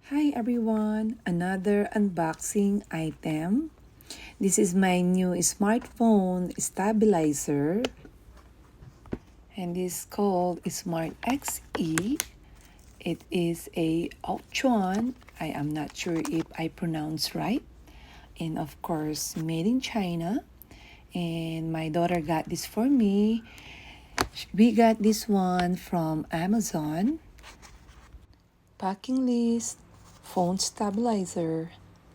Hi everyone, another unboxing item. This is my new smartphone stabilizer and this is called Smart XE. It is a AOCHUAN. I am not sure if I pronounce right. And of course, made in China. And my daughter got this for me. We got this one from Amazon. Packing list, phone stabilizer,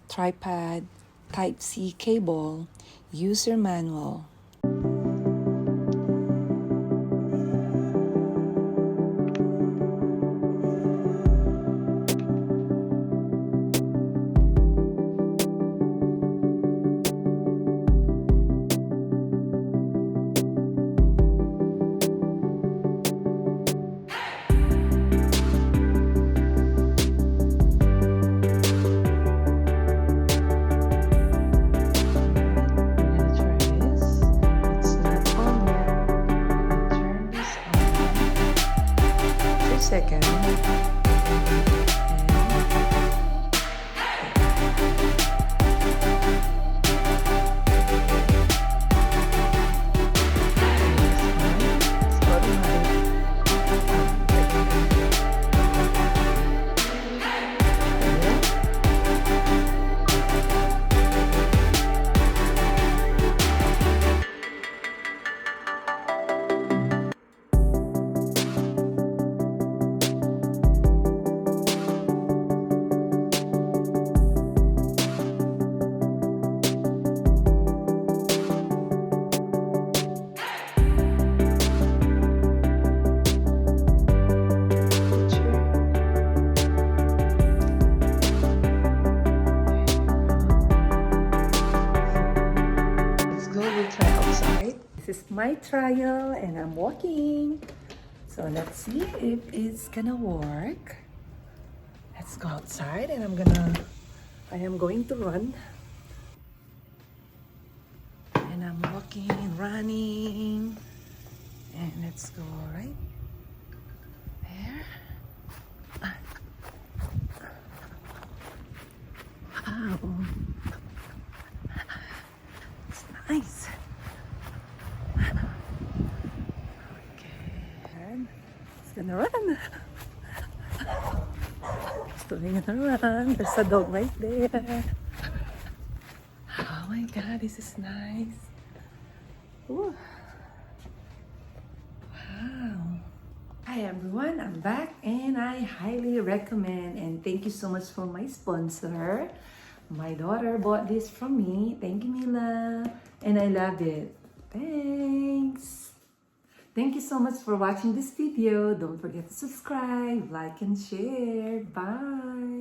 tripod, Type-C cable, user manual. Second. This is my trial and I'm walking. So let's see if it's gonna work. Let's go outside and I am going to run. And I'm walking and running. And let's go right there. Wow. It's nice. It's gonna run. It's gonna run. There's a dog right there. Oh my god, this is nice. Ooh. Wow. Hi everyone, I'm back and I highly recommend and thank you so much for my sponsor. My daughter bought this from me. Thank you, Mila. And I love it. Thanks. Thank you so much for watching this video. Don't forget to subscribe, like, and share. Bye.